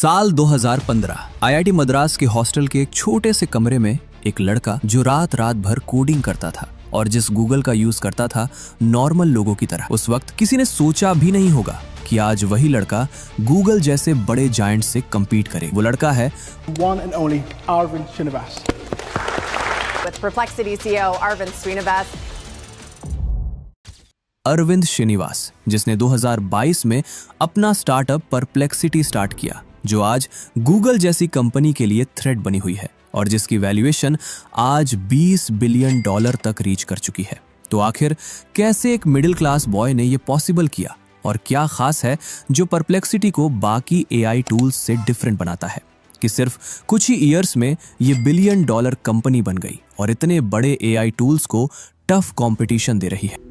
साल 2015 आईआईटी मद्रास के हॉस्टल के एक छोटे से कमरे में एक लड़का जो रात रात भर कोडिंग करता था और जिस गूगल का यूज करता था नॉर्मल लोगों की तरह। उस वक्त किसी ने सोचा भी नहीं होगा कि आज वही लड़का गूगल जैसे बड़े जायंट से कम्पीट करे। वो लड़का है one and only Arvind Srinivas. With Perplexity CEO Arvind Srinivas. Arvind Srinivas, जिसने 2022 में अपना स्टार्टअप परप्लेक्सिटी स्टार्ट किया, जो आज गूगल जैसी कंपनी के लिए थ्रेट बनी हुई है और जिसकी वैल्यूएशन आज $20 बिलियन तक रीच कर चुकी है। तो आखिर कैसे एक मिडिल क्लास बॉय ने ये पॉसिबल किया और क्या खास है जो परप्लेक्सिटी को बाकी एआई टूल्स से डिफरेंट बनाता है कि सिर्फ कुछ ही ईयर्स में ये $1 बिलियन कंपनी बन गई और इतने बड़े एआई टूल्स को टफ कंपटीशन दे रही है।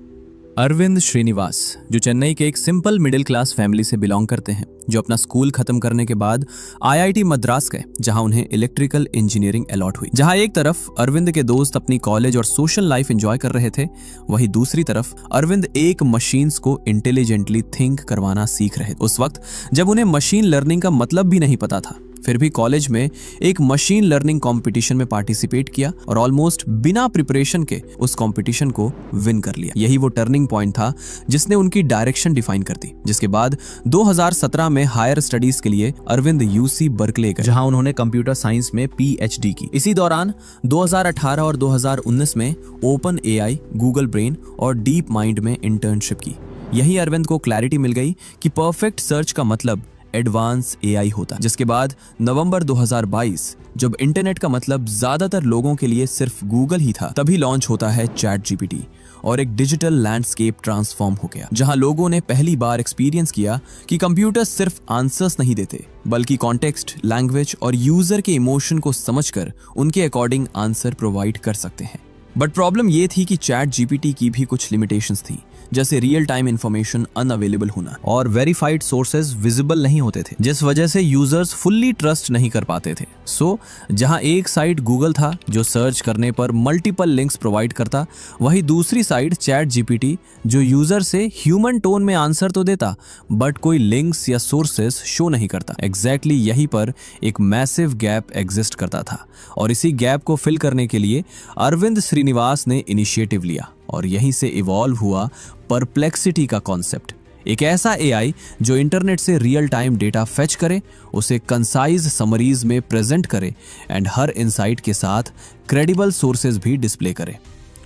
अरविंद श्रीनिवास, जो चेन्नई के एक सिंपल मिडिल क्लास फैमिली से बिलोंग करते हैं, जो अपना स्कूल खत्म करने के बाद आईआईटी मद्रास गए, जहां उन्हें इलेक्ट्रिकल इंजीनियरिंग अलॉट हुई। जहां एक तरफ अरविंद के दोस्त अपनी कॉलेज और सोशल लाइफ एंजॉय कर रहे थे, वहीं दूसरी तरफ अरविंद एक मशीन्स को इंटेलिजेंटली थिंक करवाना सीख रहे थे। उस वक्त जब उन्हें मशीन लर्निंग का मतलब भी नहीं पता था, फिर भी कॉलेज में एक मशीन लर्निंग कंपटीशन में पार्टिसिपेट किया और ऑलमोस्ट बिना प्रिपरेशन के उस कंपटीशन को विन कर लिया। यही वो टर्निंग पॉइंट था जिसने उनकी डायरेक्शन डिफाइन कर दी, जिसके बाद 2017 में हायर स्टडीज के लिए अरविंद यूसी बर्कले गए, जहां उन्होंने कंप्यूटर साइंस में पीएचडी की। इसी दौरान 2018 और 2019 में ओपन एआई, गूगल ब्रेन और डीप माइंड में इंटर्नशिप की। यही अरविंद को क्लैरिटी मिल गई कि परफेक्ट सर्च का मतलब एडवांस एआई होता, जिसके बाद नवंबर 2022, जब इंटरनेट का मतलब ज्यादातर लोगों के लिए सिर्फ गूगल ही था, तभी लॉन्च होता है चैट जीपीटी और एक डिजिटल लैंडस्केप ट्रांसफॉर्म हो गया, जहां लोगों ने पहली बार एक्सपीरियंस किया कि कंप्यूटर सिर्फ आंसर्स नहीं देते, बल्कि कॉन्टेक्स्ट, लैंग्वेज और यूजर के इमोशन को समझकर उनके अकॉर्डिंग आंसर प्रोवाइड कर सकते हैं। बट प्रॉब्लम ये थी कि चैट जीपीटी की भी कुछ लिमिटेशंस थी, जैसे रियल टाइम इंफॉर्मेशन अनअवेलेबल होना और वेरीफाइड सोर्सेज विजिबल नहीं होते थे, जिस वजह से यूजर्स फुल्ली ट्रस्ट नहीं कर पाते थे। सो जहां एक साइड गूगल था जो सर्च करने पर मल्टीपल लिंक्स प्रोवाइड करता, वहीं दूसरी साइड चैट जीपीटी जो यूजर से ह्यूमन टोन में आंसर तो देता बट कोई लिंक्स या सोर्सेज शो नहीं करता। एग्जैक्टली यहीं पर एक मैसिव गैप एग्जिस्ट करता था और इसी गैप को फिल करने के लिए अरविंद श्रीनिवास ने इनिशिएटिव लिया और यहीं से इवॉल्व हुआ परप्लेक्सिटी का कॉन्सेप्ट। एक ऐसा एआई जो इंटरनेट से रियल टाइम डेटा फेच करे, उसे कंसाइज समरीज में प्रेजेंट करे एंड हर इनसाइट के साथ क्रेडिबल सोर्सेज भी डिस्प्ले करे।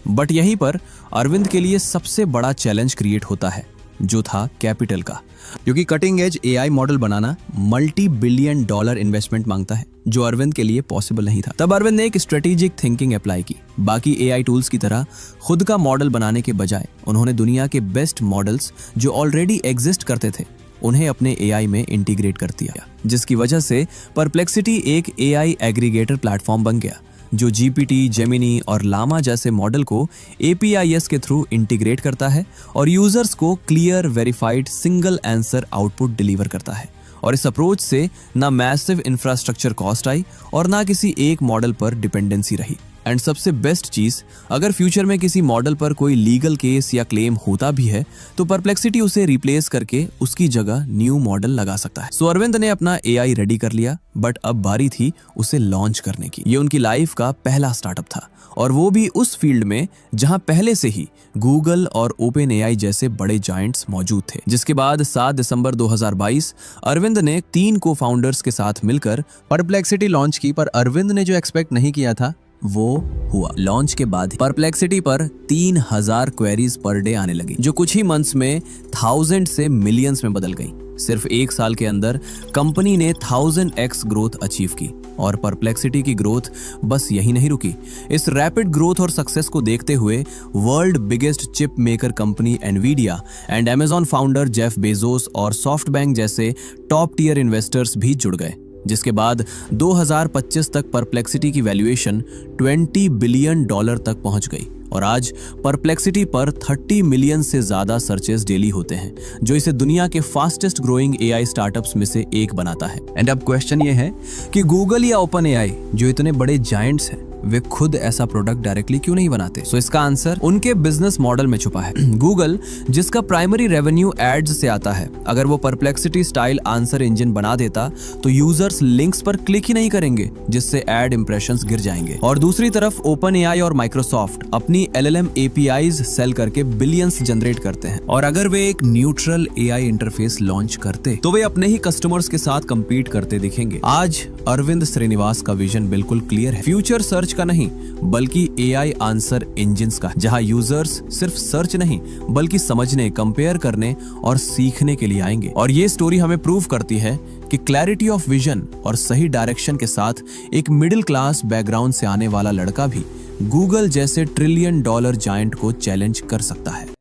बट यहीं पर अरविंद के लिए सबसे बड़ा चैलेंज क्रिएट होता है, जो था कैपिटल का, क्योंकि कटिंग एज एआई मॉडल बनाना $multi billion इन्वेस्टमेंट मांगता है, जो अरविंद के लिए पॉसिबल नहीं था। तब अरविंद ने एक स्ट्रेटेजिक थिंकिंग अप्लाई की। बाकी एआई टूल्स की तरह खुद का मॉडल बनाने के बजाय उन्होंने दुनिया के बेस्ट मॉडल्स जो ऑलरेडी एग्जिस्ट करते थे, उन्हें अपने एआई में इंटीग्रेट कर दिया, जिसकी वजह से परप्लेक्सिटी एक एआई एग्रीगेटर प्लेटफॉर्म बन गया, जो जीपीटी, जेमिनी और लामा जैसे मॉडल को एपीआईएस के थ्रू इंटीग्रेट करता है और यूजर्स को clear, verified, single answer output deliver करता है। और इस अप्रोच से ना मैसिव इंफ्रास्ट्रक्चर कॉस्ट आई और ना किसी एक मॉडल पर डिपेंडेंसी रही। एंड सबसे बेस्ट चीज, अगर फ्यूचर में किसी मॉडल पर कोई लीगल केस या क्लेम होता भी है तो परप्लेक्सिटी उसे रिप्लेस करके उसकी जगह न्यू मॉडल लगा सकता है। सो अरविंद ने अपना एआई रेडी कर लिया, बट अब बारी थी उसे लॉन्च करने की। ये उनकी लाइफ का पहला स्टार्टअप था और वो भी उस फील्ड में जहां पहले से ही गूगल और ओपन एआई जैसे बड़े जायंट्स मौजूद थे। जिसके बाद 7 दिसंबर 2022 अरविंद ने 3 को फाउंडर्स के साथ मिलकर परप्लेक्सिटी लॉन्च की। पर अरविंद ने जो एक्सपेक्ट नहीं किया था वो हुआ। लॉन्च के बाद परप्लेक्सिटी पर 3000 क्वेरीज पर डे आने लगी, जो कुछ ही मंथ्स में 1000 से मिलियंस में बदल गई। सिर्फ एक साल के अंदर कंपनी ने 1000x ग्रोथ अचीव की और परप्लेक्सिटी की ग्रोथ बस यही नहीं रुकी। इस रैपिड ग्रोथ और सक्सेस को देखते हुए world biggest chip maker company Nvidia and Amazon founder Jeff Bezos और सॉफ्टबैंक जैसे टॉप टियर इन्वेस्टर्स भी जुड़ गए, जिसके बाद 2025 तक परप्लेक्सिटी की वैल्यूएशन $20 बिलियन तक पहुंच गई और आज परप्लेक्सिटी पर 30 मिलियन से ज्यादा सर्चेस डेली होते हैं, जो इसे दुनिया के फास्टेस्ट ग्रोइंग एआई स्टार्टअप्स में से एक बनाता है। एंड अब क्वेश्चन ये है कि गूगल या ओपन एआई जो इतने बड़े जायंट्स हैं, वे खुद ऐसा प्रोडक्ट डायरेक्टली क्यों नहीं बनाते? सो इसका आंसर उनके बिजनेस मॉडल में छुपा है। गूगल, जिसका प्राइमरी रेवेन्यू एड्स से आता है, अगर वो परप्लेक्सिटी स्टाइल आंसर इंजन बना देता तो यूजर्स लिंक्स पर क्लिक ही नहीं करेंगे, जिससे एड इंप्रेशंस गिर जाएंगे। और दूसरी तरफ ओपन एआई और माइक्रोसॉफ्ट अपनी LLM APIs सेल करके बिलियंस जनरेट करते हैं। और अगर वे एक न्यूट्रल एआई इंटरफेस लॉन्च करते तो वे अपने ही कस्टमर्स के साथ कंपीट करते दिखेंगे। आज अरविंद श्रीनिवास का विजन बिल्कुल क्लियर है, फ्यूचर सर्च का नहीं बल्कि एआई आंसर इंजिन्स का, जहां यूजर्स सिर्फ सर्च नहीं बल्कि समझने, कंपेयर करने और सीखने के लिए आएंगे। और ये स्टोरी हमें प्रूव करती है कि क्लैरिटी ऑफ विजन और सही डायरेक्शन के साथ एक मिडिल क्लास बैकग्राउंड से आने वाला लड़का भी गूगल जैसे $1 ट्रिलियन जायंट को चैलेंज कर सकता है।